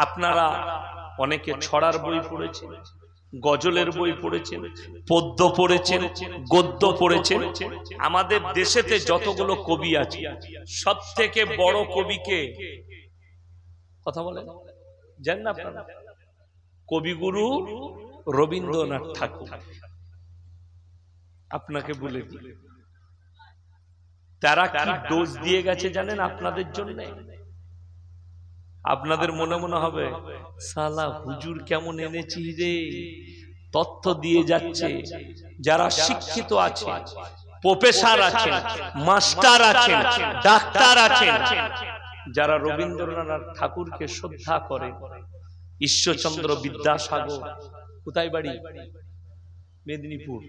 আপনারা অনেকে ছড়ার বই পড়েছেন, গজলের বই পড়েছেন, পদ্য পড়েছেন, গদ্য পড়েছেন। আমাদের দেশেতে যতগুলো কবি আছে সব থেকে বড় কবিকে কথা বলেন জানেন না আপনারা? কবিগুরু রবীন্দ্রনাথ ঠাকুর। আপনাকে বলে দিই, তারা কি ডোজ দিয়ে গেছে জানেন আপনাদের জন্য? আপনাদের মনে মনে হবে সালা হুজুর কেমন এনেছি রে, তথ্য দিয়ে যাচ্ছে। যারা শিক্ষিত আছে, প্রফেসর আছেন, মাস্টার আছেন, ডাক্তার আছেন, যারা রবীন্দ্রনাথ ঠাকুরকে শ্রদ্ধা করে, ঈশ্বরচন্দ্র বিদ্যাসাগর কোথায় বাড়ি? মেদিনীপুর।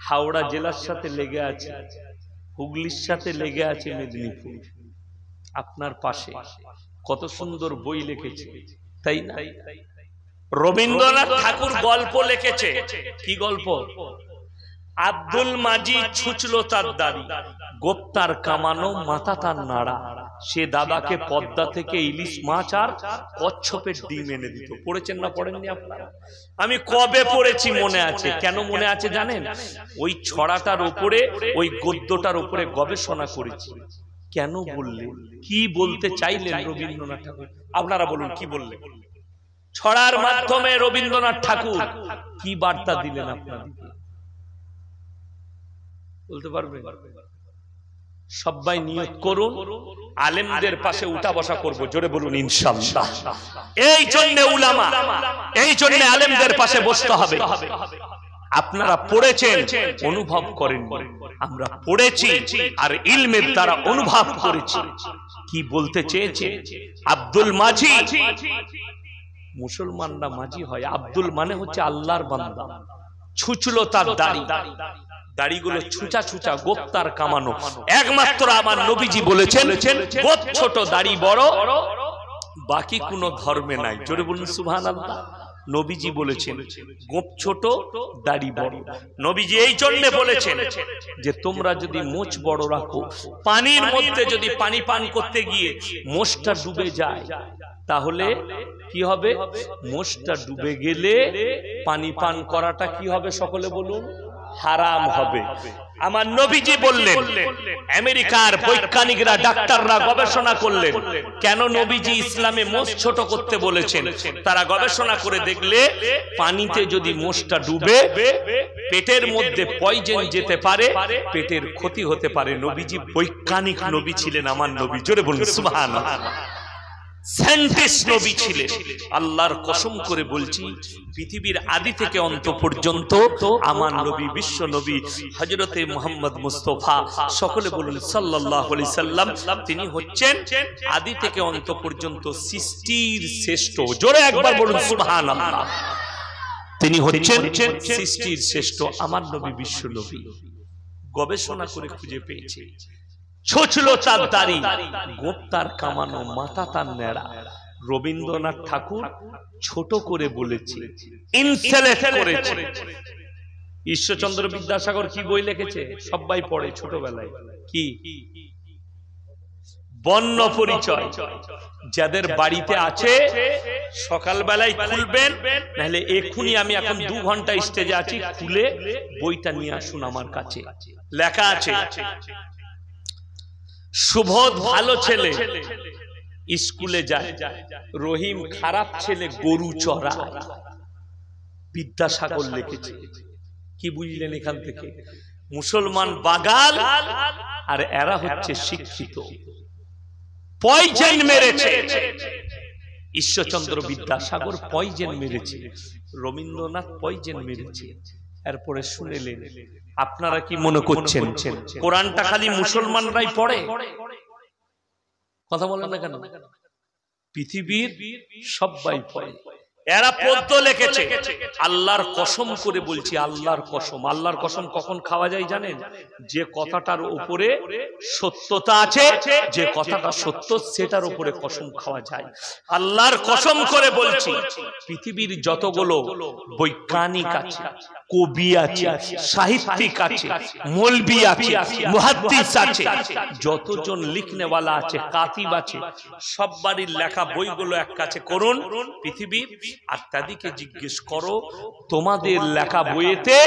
হাওড়া জেলার সাথে লেগে আছে, হুগলির সাথে লেগে আছে মেদিনীপুর, আপনার পাশে। কত সুন্দর বই লিখেছে, তাই না? রবীন্দ্রনাথ ঠাকুর গল্প লিখেছে। কি গল্প? আব্দুল মাজিদ ছুঁচলো তার দাড়ি, গোপ্তার কামানো মাথা তার নাড়া, সে দাদাকে পদ্মা থেকে ইলিশ মাছ আর কচ্ছপের ডিম এনে দিত। পড়েছেন না পড়েননি আপনারা? আমি কবে পড়েছি মনে আছে। কেন মনে আছে জানেন? ওই ছড়াটার উপরে, ওই গদ্যটার উপরে গবেষণা করেছি। কেন বললেন? কি বলতে চাইলেন রবীন্দ্রনাথ ঠাকুর? আপনারা বলুন কি বললেন? ছড়ার মাধ্যমে রবীন্দ্রনাথ ঠাকুর কি বার্তা দিলেন আপনাদেরকে বলতে পারবেন? সবাই নিয়ত করুন, আলেমদের পাশে উঠা বসা করব। জোরে বলুন ইনশাআল্লাহ। এই জন্য উলামা, এই জন্য আলেমদের পাশে বসতে হবে। আপনারা পড়েছেন, অনুভব করেন। আমরা পড়েছি আর ইলমের দ্বারা অনুভব করেছি। কি বলতে চেয়েছে? আব্দুল মাঝি, মুসলমানরা মাঝি হয়, আব্দুল মানে হচ্ছে আল্লাহর বান্দা। ছুঁচলো তার দাড়ি, দাড়িগুলো ছুঁচা ছুঁচা, গোপ্তার কামানো। একমাত্র আমার নবীজি বলেছেন গোপ ছোট দাড়ি বড়, বাকি কোন ধর্মে নাই। জোরে বলুন সুবহানাল্লাহ। নবীজি বলেছেন গোপ ছোট দাড়ি বড়। নবীজি এই জন্য বলেছেন যে তোমরা যদি মোচ বড় রাখো, পানির মধ্যে যদি পানি পান করতে গিয়ে মোষটা ডুবে যায় তাহলে কি হবে? মোষটা ডুবে গেলে পানি পান করাটা কি হবে? সকলে বলুন হারাম হবে। আমার নবীজি বললেন, আমেরিকার বৈজ্ঞানিকরা, ডাক্তাররা গবেষণা করলেন কেন নবীজি ইসলামে মোষ ছোট করতে বলেছেন। তারা গবেষণা করে দেখলে পানিতে যদি মোষটা ডুবে পেটের মধ্যে পয়জন যেতে পারে, পেটের ক্ষতি হতে পারে। নবীজি বৈজ্ঞানিক নবী ছিলেন আমার নবী। জোরে বলুন সুবহানাল্লাহ। সায়েন্টিস্ট নবী ছিলেন। আল্লাহর কসম করে বলছি, পৃথিবীর আদি থেকে অন্ত পর্যন্ত আমার নবী, বিশ্ব নবী হযরতে মুহাম্মদ মুস্তাফা, সকলে বলুন সাল্লাল্লাহু আলাইহি সাল্লাম, তিনি হচ্ছেন আদি থেকে অন্ত পর্যন্ত সৃষ্টির শ্রেষ্ঠ। জোরে একবার বলুন সুবহানাল্লাহ। তিনি হচ্ছেন সৃষ্টির শ্রেষ্ঠ। আমার নবী বিশ্ব নবী গবেষণা করে খুঁজে পেয়েছে ছুঁচলো তার দাড়ি, গোপ্তার কামানো মাথা তার নেড়া। রবীন্দ্রনাথ ঠাকুর ছোট করে বলেছে, ইনসেলেট করেছে। ঈশ্বরচন্দ্র বিদ্যাসাগর কি বই লিখেছে? সবাই পড়ে ছোটবেলায়। কি? বর্ণ পরিচয়। যাদের বাড়িতে আছে সকালবেলায় খুলবেন, নাহলে এক্ষুনি আমি এখন 2 ঘন্টা স্টেজে আছি, খুলে বইটা নিয়ে আসুন আমার কাছে। লেখা আছে সুবোধ ভালো ছেলে, স্কুলে যায়, রহিম খারাপ ছেলে, গরু চড়ায়। বিদ্যাসাগর লিখেছে। কি বুঝলেন এখান থেকে? মুসলমান বাগাল আর এরা হচ্ছে শিক্ষিত। পয়জন মেরেছে ঈশ্বরচন্দ্র বিদ্যাসাগর, পয়জন মেরেছে রবীন্দ্রনাথ, পয়জন মেরেছে। এরপরে শুনেলেন। আপনারা কি মনে করছেন কোরআনটা খালি মুসলমানরাই পড়ে? কথা বলেন না কেন? পৃথিবীর সবাই পড়ে। এরা পদ্য লিখেছে। আল্লাহর কসম করে বলছি, আল্লাহর কসম। আল্লাহর কসম কখন খাওয়া যায় জানেন? যে কথাটার উপরে সত্যতা আছে, যে কথাটা সত্য সেটার উপরে কসম খাওয়া যায়। আল্লাহর কসম করে বলছি, পৃথিবীর যতগুলো বৈজ্ঞানিক আছে, কবি আছে, সাহিত্যিক আছে, মৌলবি আছে, মুহাদ্দিস আছে, যতজন লিখনেওয়ালা আছে, কাতিব আছে, সব বাড়ির লেখা বইগুলো এক কাছে করুন পৃথিবীর, আর তাদেরকে জিজ্ঞেস করো তোমাদের লেখা বইয়েতে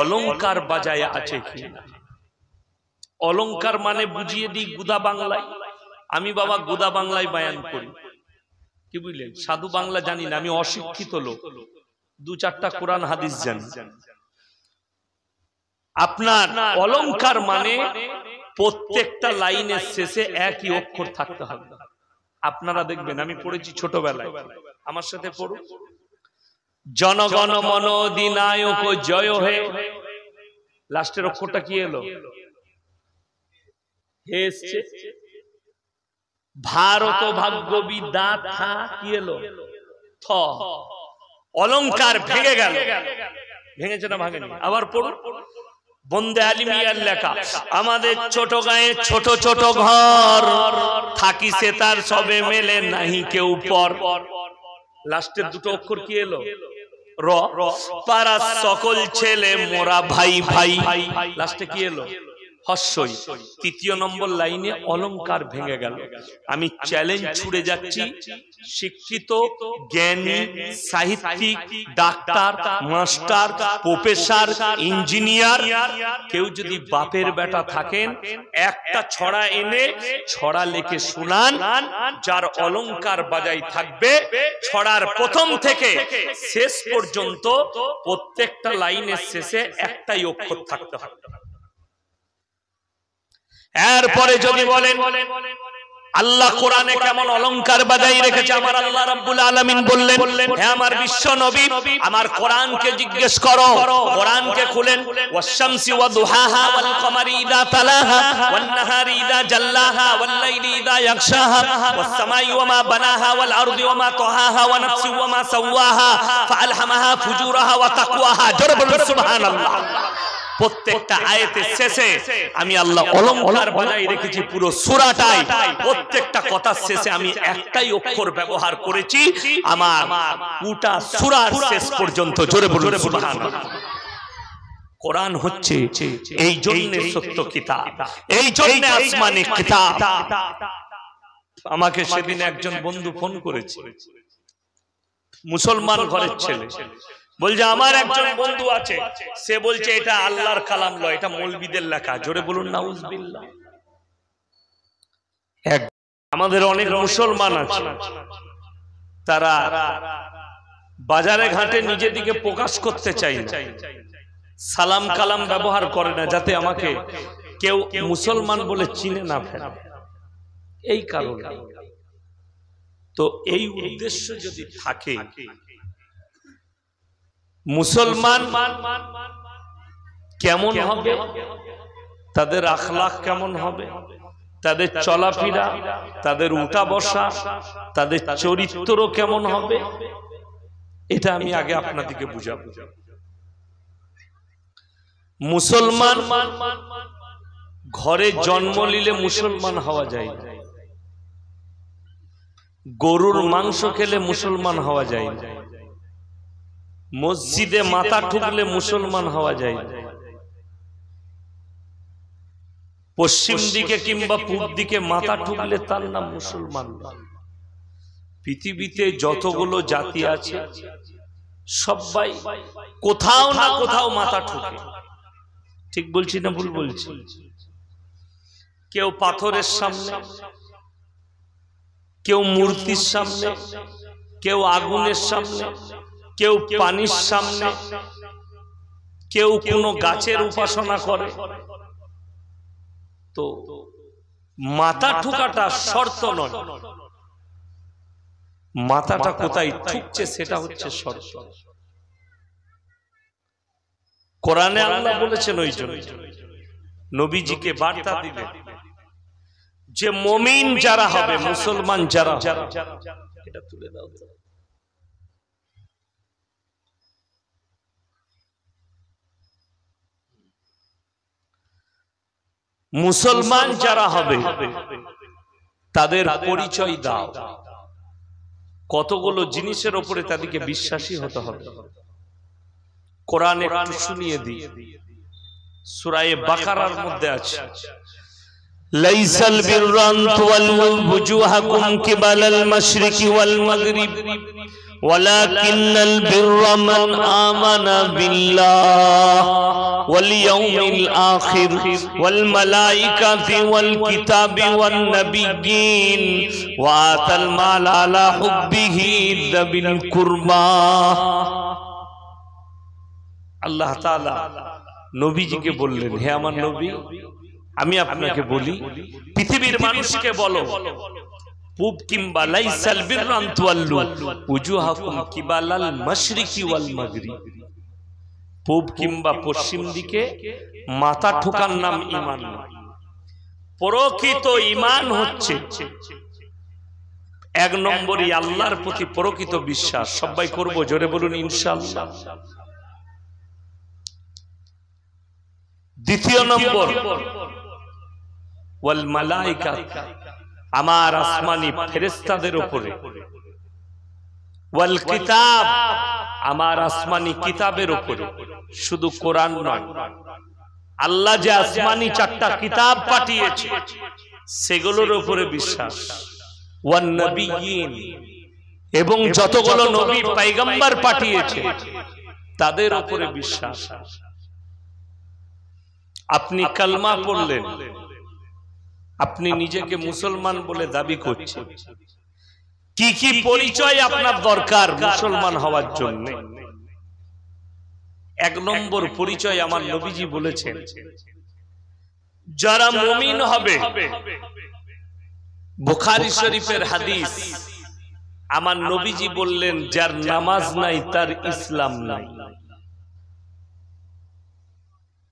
অলংকার বাজায় আছে কি? অলংকার মানে বুঝিয়ে দিই গুদা বাংলায়। আমি বাবা গুদা বাংলায় বয়ান করি, কি বুঝলেন? সাধু বাংলা জানি না, আমি অশিক্ষিত লোক, 2-4টা কোরআন হাদিস জানি। আপনার অলংকার মানে প্রত্যেকটা লাইনের শেষে একই অক্ষর থাকতে হবে। আপনারা দেখবেন, আমি পড়েছি ছোটবেলায়, আমার সাথে পড়ুন। জনগণ মন অধিনায়ক জয় হে, লাস্টের অক্ষরটা কি এলো? হে এসছে। ভারত ভাগ্য বিধাতা কি এলো? থ। অলংকার ভেঙে গেল। ভেঙেছে না ভাঙেনি? আবার পড়ুন। বন্দে আলিমিয়ার লেখা, আমাদের ছোট গায়ে ছোট ছোট ঘর, থাকি সে তার সবে মেলে নাহি কেউ পর। লাস্টের দুটো অক্ষর কি এলো? র। পাড়া সকল ছেলে মোরা ভাই ভাই, লাস্টে কি এলো? হস্যই। 3 নম্বর লাইনে অলংকার ভেঙে গেল। আমি চ্যালেঞ্জ ছুড়ে যাচ্ছি, শিক্ষিত, জ্ঞানী, সাহিত্যিক, ডাক্তার, মাস্টার, প্রফেসর, ইঞ্জিনিয়ার, কেউ যদি বাপের বেটা থাকেন, একটা ছড়া এনে ছড়া লিখে শুনান, যার অলংকার বাজাই থাকবে, ছড়ার প্রথম থেকে শেষ পর্যন্ত প্রত্যেকটা লাইনের শেষে একটাই অক্ষর থাকতে হবে। এরপরে যদি বলেন আল্লাহ কোরআনে কেমন অলংকার বাজাই রেখেছে, আমার আল্লাহ রাব্বুল আলামিন বললেন, হে আমার বিশ্ব নবী, আমার কোরআনকে জিজ্ঞেস করো। কোরআনকে খুলেন, ওয়াশ-শামসি ওয়া দুহাহা ওয়াল কমারি ইযা তালাহা ওয়ান নাহারি ইযা জাল্লাহা ওয়াল লাইলি ইযা ইয়াগশাহা ওয়াস সামাই ওয়া মা বানাহা ওয়াল আরদি ওয়া মা তাহাহা ওয়া নাফসি ওয়া মা সাওয়াহা ফাআলহামাহা ফুজুরাহা ওয়া তাকওয়াহা। জোরে বলুন সুবহানাল্লাহ। প্রত্যেকটা আয়াতের শেষে আমি আল্লাহ অলংকার বাজাই রেখেছি পুরো সূরাটাই। প্রত্যেকটা কথার শেষে আমি একটাই অক্ষর ব্যবহার করেছি, আমার পুরো সূরার শেষ পর্যন্ত। জোরে বলুন সুবহানাল্লাহ। কোরআন হচ্ছে এই জন্য সত্য কিতাব, এই জন্য আসমানি কিতাব। আমাকে সেদিন একজন বন্ধু ফোন করেছে, মুসলমান ঘরের ছেলে, বলছে আমার একজন বন্ধু আছে, সে বলছে এটা আল্লাহর কালাম নয়, এটা মৌলবীদের লেখা। জোরে বলুন নাউজুবিল্লাহ। আমাদের অনেক মুসলমান আছে, তারা বাজারে ঘাটে নিজেদিকে প্রকাশ করতে চায় না, সালাম কালাম ব্যবহার করে না, যাতে আমাকে কেউ মুসলমান বলে চিনে না ফেলে, এই কারণে। তো এই উদ্দেশ্য যদি থাকে, মুসলমান কেমন হবে, তাদের আখলাক কেমন হবে, তাদের চলাফেরা, তাদের উঠা বসা, তাদের চরিত্র কেমন হবে, এটা আমি আগে আপনাদেরকে বুঝাবো। মুসলমান ঘরে জন্ম নিলে মুসলমান হওয়া যায় না, গরুর মাংস খেলে মুসলমান হওয়া যায় না, মসজিদে মাথা ঠুকলে মুসলমান হওয়া যায় না, পশ্চিম দিকে কিংবা পূর্ব দিকে মাথা ঠুকলে তার নাম মুসলমান। পৃথিবীতে যতগুলো জাতি আছে সবাই কোথাও না কোথাও মাথা ঠুকে। ঠিক বলছি না ভুল বলছি? কেউ পাথরের সামনে, কেউ মূর্তির সামনে, কেউ আগুনের সামনে, কেউ পানির সামনে, কেউ কোনো গাছের উপাসনা করে। তো মাথা ঠুকাটা শর্ত নয়, মাথাটা কোথায় ঠুকছে সেটা হচ্ছে শর্ত। কোরআনে আল্লাহ বলেছেন, ওই জন্য নবীজিকে বার্তা দিলেন যে মুমিন যারা হবে, মুসলমান যারা, এটা তুলে দাও। মুসলমান যারা হবে তাদের পরিচয় দাও। কতগুলো জিনিসের উপরে তাদেরকে বিশ্বাসী হতে হবে। কোরআন একটু শুনিয়ে দিই। সূরা বাকারার মধ্যে আছে, লাইসাল বিররা আন তুওয়াল্লু বুজুহাকুম কিবালাল মাশরিকি ওয়াল মাগরিব ওয়ালাকিন্নাল বিররা মান আমানা বিল্লাহ ওয়াল ইয়াউমিল আখির ওয়াল মালাইকাতি ওয়াল কিতাবি ওয়ান নাবিয়্যিন ওয়া আতাল মাল আলা হুব্বিহি যাবিল কুরবা। আল্লাহ তাআলা নবীজিকে বললেন, হে আমার নবী, আমি আপনাকে বলি, পৃথিবীর মানুষকে বলো, পূব কিংবা লাইসাল বিররা আন তুওয়াল্লু উজুহাকুম কিবালাল মাশরিকি ওয়াল মাগরিব, পূব কিংবা পশ্চিম দিকে মাথা ঠোকার নাম ঈমান নয়। প্রকৃত ঈমান হচ্ছে এক নম্বরই আল্লাহর প্রতি প্রকৃত বিশ্বাস। সবাই করব, জোরে বলুন ইনশাআল্লাহ। দ্বিতীয় নম্বর ওয়াল মালাইকা, আমার আসমানি ফেরেশতাদের উপরে, ওয়াল কিতাব, আমার আসমানি কিতাবের উপরে। শুধু কোরআন নয়, আল্লাহ যে আসমানি 4টা কিতাব পাঠিয়েছে সেগুলোর উপরে বিশ্বাস। ওয়ান নাবিয়্যিন, এবং যতগুলো নবী পয়গম্বর পাঠিয়েছে তাদের উপরে বিশ্বাস। আপনি কালমা পড়লেন, আপনি নিজেকে মুসলমান বলে দাবি করছেন, কি কি পরিচয় আপনার দরকার মুসলমান হওয়ার জন্য? এক নম্বর পরিচয় আমার নবীজি বলেছেন, যারা মুমিন হবে, বুখারী শরীফের হাদিস, আমার নবীজি বললেন, যার নামাজ নাই তার ইসলাম নাই।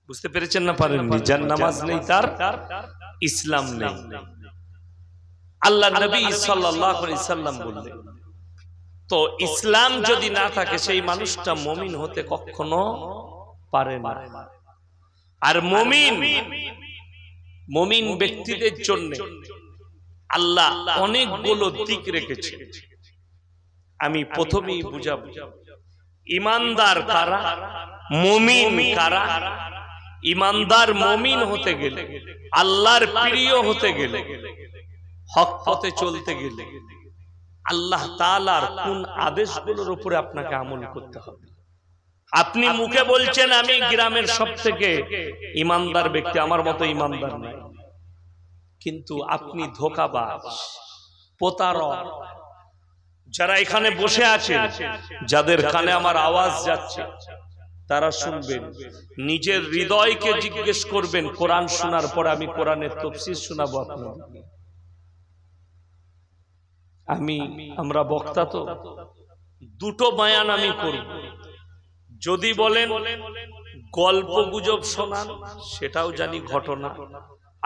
বুঝতে পেরেছেন না পারেননি? যার নামাজ নেই তার ইসলাম নেই। আল্লাহ নবী সাল্লাল্লাহু আলাইহি সাল্লাম বললেন, তো ইসলাম যদি না থাকে সেই মানুষটা মুমিন হতে কখনো পারে না। আর মুমিন ব্যক্তিদের জন্য আল্লাহ অনেকগুলো দিক রেখেছে। আমি প্রথমেই বুঝাবো, ঈমানদার কারা, মুমিন কারা। ঈমানদার মুমিন হতে গেলে, আল্লাহর প্রিয় হতে গেলে, হক পথে চলতে গেলে আল্লাহ তাআলার কোন আদেশগুলোর উপরে আপনাকে আমল করতে হবে। আপনি মুখে বলছেন আমি গ্রামের সবথেকে ঈমানদার ব্যক্তি, আমার মতো ঈমানদার নাই, কিন্তু আপনি ধোঁকাবাজ, প্রতারক। যারা এখানে বসে আছেন, যাদের কানে আমার আওয়াজ যাচ্ছে, তারা শুনবেন, নিজের হৃদয়কে জিজ্ঞেস করবেন। কোরআন শোনার পর আমি কোরআনের তাফসীর শোনাবো আপনাদের। আমরা বক্তা, তো দুটো বয়ান আমি করব। যদি বলেন গল্প গুজব শোনান, সেটাও জানি ঘটনা।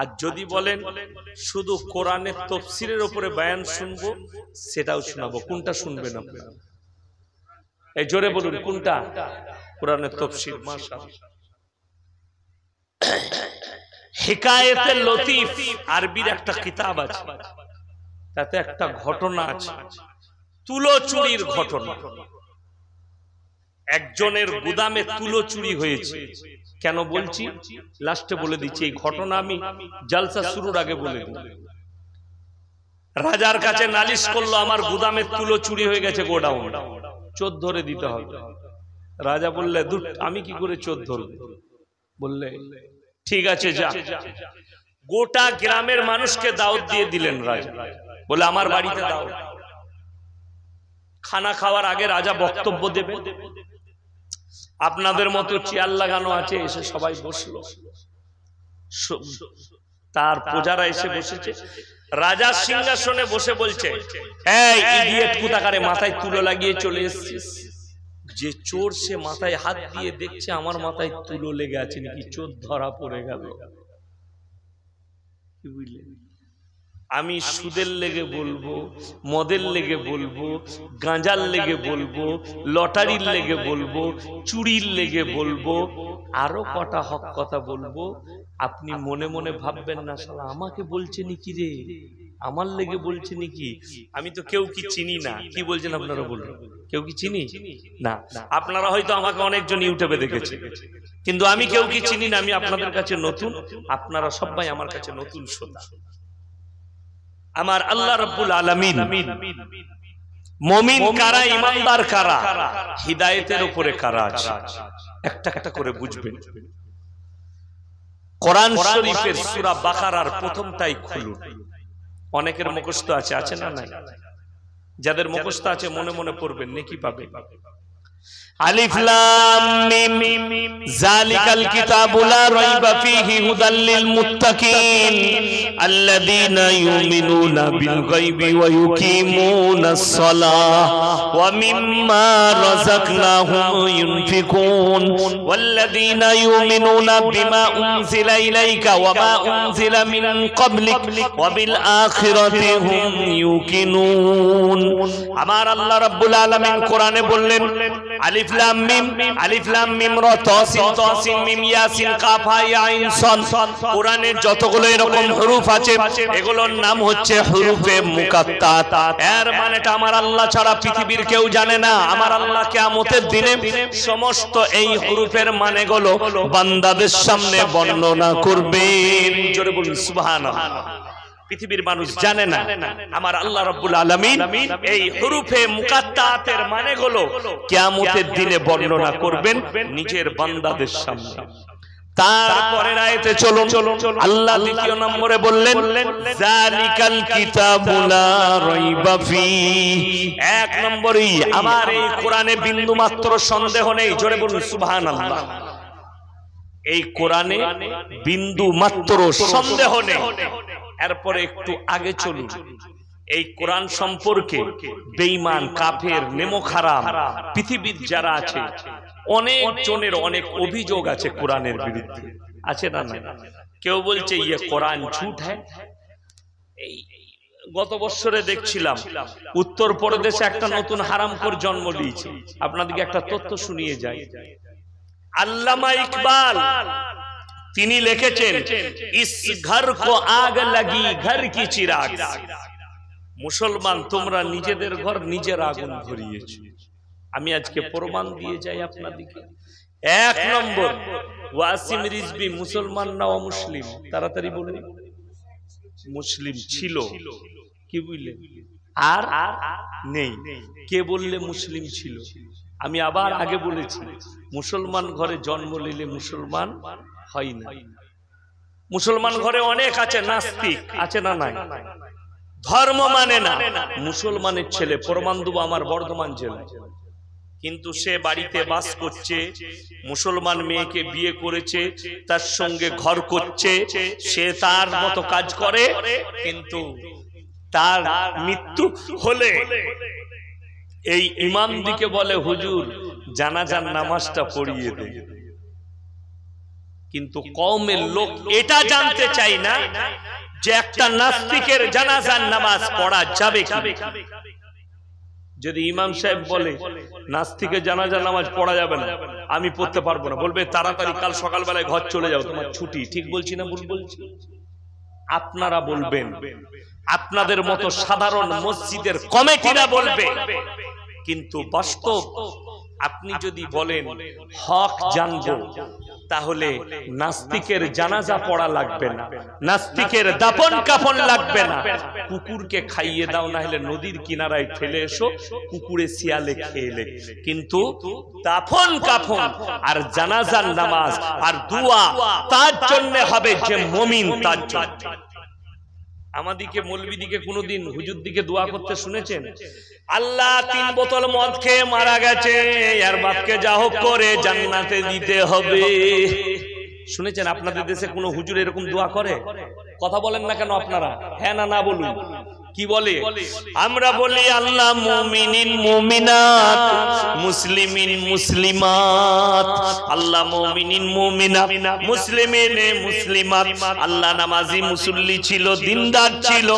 আর যদি বলেন শুধু কোরআনের তাফসীরের উপরে বয়ান শুনবো, সেটাও শোনাবো। কোনটা শুনবেন আপনারা? এই জোরে বলুন, কোনটা? কোরআনের তাফসীর। মাশাআল্লাহ। হিকায়াতুল লতীফ আরবির একটা কিতাব আছে, তাতে একটা ঘটনা আছে, তুলো চুরির ঘটনা। একজনের গুদামে তুলো চুরি হয়েছে। কেন বলছি লাস্টে বলে দিচ্ছি, এই ঘটনা আমি জালসা শুরুর আগে বলে দিই। রাজার কাছে নালিশ করলো, আমার গুদামে তুলো চুরি হয়ে গেছে, গোডাউন, চোর ধরে দিতে হবে। রাজা বললে, দূর, আমি কি করে চোর ধরব? বললে ঠিক আছে, যা। গোটা গ্রামের মানুষকে দাওয়াত দিয়ে দিলেন রাজা, বলে আমার বাড়িতে দাও। খানা খাওয়ার আগে রাজা বক্তব্য দেবে। আপনাদের মতো চেয়ার লাগানো আছে, এসে সবাই বসলো, তার প্রজারা এসে বসেছে। রাজা সিংহাসনে বসে বলছে, এই ইডিয়েট কোথাকারে, মাথায় তুলো লাগিয়ে চলে এসেছিস? যে চোর, সে মাথায় হাত দিয়ে দেখছে আমার মাথায় তুলো লেগে আছে নাকি, চোর ধরা পড়ে গেল। কি বুঝলেন? আমি সুদের লেগে বলবো, মদের লেগে বলবো, গাঁজার লেগে বলবো, লটারির লেগে বলবো, চুরির লেগে বলবো, আরো কটা হক কথা বলবো। আপনি মনে মনে ভাববেন না শালা আমাকে বলছে নাকি রে, আমার লেগে বলছে নাকি, আমি তো কেউ কি চিনি না। কি বলছেন আপনারা বলুন, কেউ কি চিনি না? আপনারা হয়তো আমাকে অনেকজন ইউটিউবে দেখেছে, কিন্তু আমি কেউ কি চিনি না। আমি আপনাদের কাছে নতুন, আপনারা সবাই আমার কাছে নতুন শ্রোতা। আমার আল্লাহ রাব্বুল আলামিন মুমিন কারা, ঈমানদার কারা, হিদায়াতের উপরে কারা আছে একটা একটা করে বুঝবেন। কোরআন শরীফের সূরা বাকারার প্রথমটাই খুলুন। অনেকের মুখস্থ আছে, আছে না নাই? যাদের মুখস্থ আছে মনে মনে পড়বেন, নেকি পাবে। আলিফ লাম মিম যালিকাল কিতাবু লা রাইবা ফীহি হুদাল লিল মুত্তাকিন আল্লাযীনা ইউমিনুনা বিল গায়বি ওয়া ইউকিমুনাস সালাহ ওয়া মিম্মা রাযাকনাহুম ইউনফিকুন ওয়াল্লাযীনা ইউমিনুনা বিমা উনজিলা ইলাইকা ওয়া মা উনজিলা মিন ক্বাবলিক ওয়া বিল আখিরাতি হুম ইউকিনুন। আমার আল্লাহ রাব্বুল আলামিন কোরআনে বললেন আলিফ লাম মিম, আলিফ লাম মিম র ত সিন ত সিন মিম ইয়াসিন কাফ হা ইয়া আইন সদ। কোরআনের যতগুলো এরকম হরফ আছে এগুলোর নাম হচ্ছে হরফে মুকাত্তাত। এর মানেটা আমার আল্লাহ ছাড়া পৃথিবীর কেউ জানে না। আমার আল্লাহ কিয়ামতের দিনে সমস্ত এই হরফের মানেগুলো বান্দাদের সামনে বর্ণনা করবেন। জোরে বলুন সুবহানাল্লাহ। পৃথিবীর মানুষ জানে না, আমার আল্লাহ রাব্বুল আলামিন এই হরফে মুকাত্তাতের মানেগুলো কিয়ামতের দিনে বর্ণনা করবেন নিজের বান্দাদের সামনে। তারপরে আয়াতে চলুন, আল্লাহ দ্বিতীয় নম্বরে বললেন যালিকাল কিতাবু লা রাইবা ফীহি। এক নম্বরই আমার এই কোরআনে বিন্দু মাত্র সন্দেহ নেই। জোরে বলুন সুবহানাল্লাহ। এই কোরআনে বিন্দু মাত্র সন্দেহ নেই। এরপরে একটু আগে চলুন, এই কোরআন সম্পর্কে বেঈমান, কাফের, নেমো খারাম পৃথিবীর যারা আছে অনেক জনের অনেক অভিযোগ আছে কোরআনের বিরুদ্ধে, আছে না না? কেউ বলছে ইয়ে কোরআন ঝুট হ্যায়। এই গত বছরে দেখছিলাম উত্তরপ্রদেশে একটা নতুন হারামখোর জন্ম নিয়েছে। আপনাদেরকে একটা তথ্য শুনিয়ে যায়। আল্লামা ইকবাল তিনি লিখেছেন ইস ঘর কো আগ লাগি ঘর কি চিরাগ। মুসলমান তোমরা নিজেদের ঘর নিজের আগুন ধরিয়েছ। আমি আজকে প্রমাণ দিয়ে যাই আপনাদেরকে। এক নম্বর, ওয়াসিম রিজভী মুসলমান না অমুসলিম? তাড়াতাড়ি বলুন। মুসলিম ছিল, কি বুঝলেন? আর নেই। কে বললে মুসলিম ছিল? আমি আবার আগে বলেছি মুসলমান ঘরে জন্ম নিলে মুসলমান হয় না। মুসলমান ঘরে অনেক আছে নাস্তিক, আছে না নাই? ধর্ম মানে না। মুসলমানের ছেলে প্রমাণ দেবো আমার বর্ধমান জেলায়, কিন্তু সে বাড়িতে বাস করছে, মুসলমান মেয়েকে বিয়ে করেছে, তার সঙ্গে ঘর করছে, সে তার মতো কাজ করে, কিন্তু তার মৃত্যু হলে এই ইমাম দিকে বলে হুজুর জানাজার নামাজটা পড়িয়ে দেয়। কিন্তু কওমের লোক এটা জানতে চায় না যে একটা নাস্তিকের জানাজার নামাজ পড়া যাবে কি। যদি ইমাম সাহেব বলে নাস্তিকের জানাজার নামাজ পড়া যাবে না, আমি পড়তে পারবো না, বলবে তাড়াতাড়ি কাল সকালবেলায় ঘর চলে যাও, তোমার ছুটি। ঠিক বলছি না ভুল বলছি? আপনারা বলবেন, আপনাদের মতো সাধারণ মসজিদের কমিটিরা বলবে, কিন্তু বাস্তব আপনি যদি বলেন হক জানবো, তাহলে নাস্তিকের জানাজা পড়া লাগবে না, নাস্তিকের দাফন কাফন লাগবে না, কুকুরকে খাইয়ে দাও, না হলে নদীর কিনারায় ফেলে এসো, কুকুরে শিয়ালে খেয়ে। কিন্তু দাফন কাফন আর জানাজার নামাজ আর দোয়া তার জন্য হবে যে মুমিন, তার জন্য। আমাদিকে মৌলবীদিকে কোনদিন হুজুর দিকে দোয়া করতে শুনেছেন? আল্লাহ 3 বোতল মদ খেয়ে মারা গেছে, আর বাপকে যা হোক করে জান্নাতে দিতে হবে। শুনেছেন আপনাদের দেশে কোন হুজুর এরকম দোয়া করে? কথা বলেন না কেন আপনারা? হ্যাঁ না না বলুন। কি বলে? আমরা বলি আল্লাহ মুমিনিন মুমিনাত, মুসলিমিন মুসলিমাত। আল্লাহ মুমিনিন মুমিনাত, মুসলিমিন মুসলিমাত। আল্লাহ নামাজি মুসল্লি ছিল, দিনদার ছিল,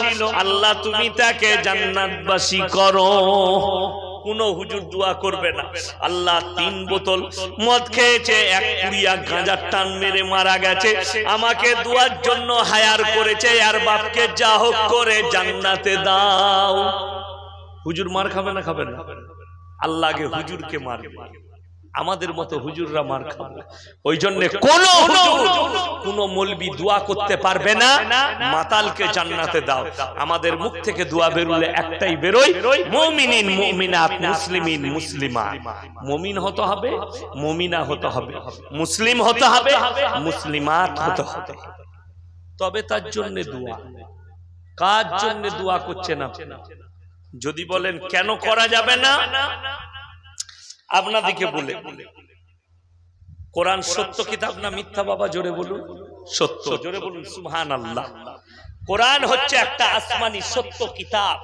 আল্লাহ তুমি তাকে জান্নাতবাসী করো। কোনো হুজুর দোয়া করবে না। আল্লাহ 3 বোতল মদ খেয়েছে, 1 পুড়িয়া গাঁজার টান মেরে মারা গেছে, আমাকে দোয়ার জন্য হায়ার করেছে, আর বাপকে যা হোক করে জান্নাতে দাও। হুজুর মার খাবে না? খাবে না। আল্লাহকে হুজুরকে মারবে, আমাদের মতো হুজুররা মার খাবে। ওই জন্য কোন হুজুর কোন মৌলবি দোয়া করতে পারবে না মাতালকে জান্নাতে দাও। আমাদের মুখ থেকে দোয়া বেরোলে একটাই বেরোয়, মুমিনিন মুমিনাত মুসলিমিন মুসলিমাত। মুমিন হতে হবে, মুমিনা হতে হবে, মুসলিম হতে হবে, মুসলিমাত হতে হবে। তবে তার জন্য দোয়া। কার জন্য দোয়া করছেন আপনি? যদি বলেন কেন করা যাবে না, আপনাদেরকে বলে, কোরআন সত্য কিতাব না মিথ্যা? বাবা জোরে বলুন। সত্য। জোরে বলুন সুবহানাল্লাহ। কোরআন হচ্ছে একটা আসমানি সত্য কিতাব।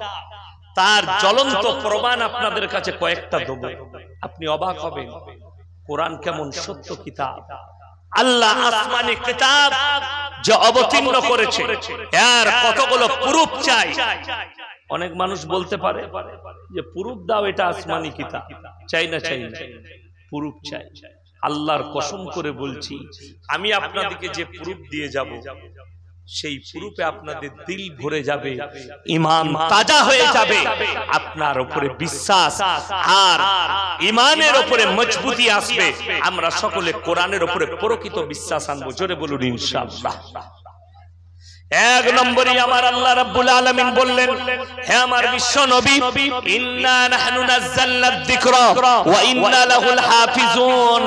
তার জ্বলন্ত প্রমাণ আপনাদের কাছে কয়েকটা দেব, আপনি অবাক হবেন কোরআন কেমন সত্য কিতাব। আল্লাহ আসমানি কিতাব যে অবতীর্ণ করেছে এর কতগুলো প্রুফ চাই। অনেক মানুষ বলতে পারে যে প্রুফ দাও, এটা আসমানি কিতাব। চাই না? চাই না, প্রুফ চাই। আল্লাহর কসম করে বলছি, আমি আপনাদেরকে যে প্রুফ দিয়ে যাব, সেই প্রুফে আপনাদের দিল ভরে যাবে, ঈমান তাজা হয়ে যাবে, আপনার উপরে বিশ্বাস আর ঈমানের উপরে মজবুতি আসবে। আমরা সকলে কোরআনের উপরে প্রকৃত বিশ্বাস আনবো। জোরে বলুন ইনশাআল্লাহ। 1 নম্বরে আমার আল্লাহ রাব্বুল আলামিন বললেন, হে আমার বিশ্ব নবী, ইন্না নাহনু নাযালনা যিকরা ওয়া ইন্না লাহুল হাফিজুন।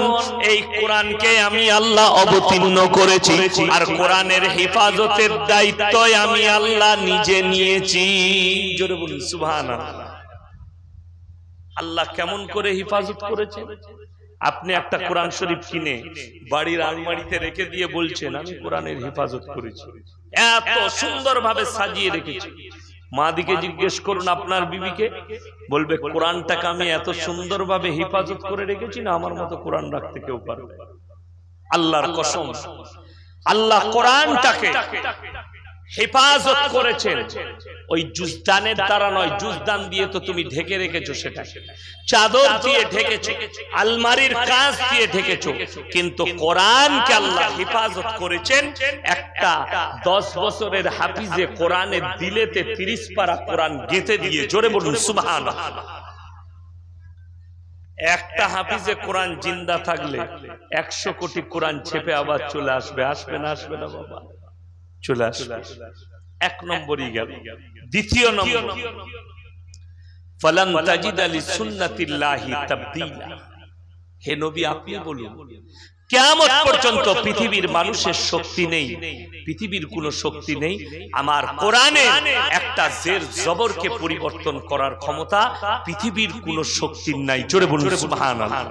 এই কোরআনকে আমি আল্লাহ অবতীর্ণ করেছি, আর কোরআনের হেফাজতের দায়িত্ব আমি আল্লাহ নিজে নিয়েছি। জোরে বলুন সুবহানাল্লাহ। আল্লাহ কেমন করে হেফাজত করেছে? আপনি একটা কোরআন শরীফ কিনে বাড়ির আলমারিতে রেখে দিয়ে বলছেন আমি কোরআনের হেফাজত করেছি, এত সুন্দরভাবে সাজিয়ে রেখেছি। মা দিকে জিজ্ঞেস করুন আপনার বিবিকে, বলবে কোরআনটাকে আমি এত সুন্দরভাবে হেফাজত করে রেখেছি না আমার মতো কোরআন রাখতে কেউ পারবে। আল্লাহর কসম, আল্লাহ কোরআনটাকে হেফাজত করেছেন। ওই জুজদানের দ্বারা নয়, জুজদান দিয়ে তো তুমি ঢেকে রেখেছো, সেটা চাদর দিয়ে ঢেকেছো, আলমারির কাঁচ দিয়ে ঢেকেছো, কিন্তু কোরআনকে আল্লাহ হেফাজত করেছেন। একটা 10 বছরের হাফিজে কোরআনের দিলেতে 30 পারা কোরআন গেঁথে দিয়ে। জোরে বলুন সুবহানাল্লাহ। একটা হাফিজে কোরআন জিন্দা থাকলে 100 কোটি কোরআন ছেপে আবার চলে আসবে। আসবে না? আসবে না বাবা? চলে আসবে। 1 নম্বরই গেল। দ্বিতীয় নম্বর, ফালান তাজিদা লিসুন্নাতিল্লাহি তাবদীলা। হে নবী আপনি বলুন, কিয়ামত পর্যন্ত পৃথিবীর মানুষের শক্তি নেই, পৃথিবীর কোনো শক্তি নেই আমার কোরআনে একটা জের জবরকে পরিবর্তন করার ক্ষমতা পৃথিবীর কোনো শক্তির নাই। জোরে বলুন সুবহানাল্লাহ।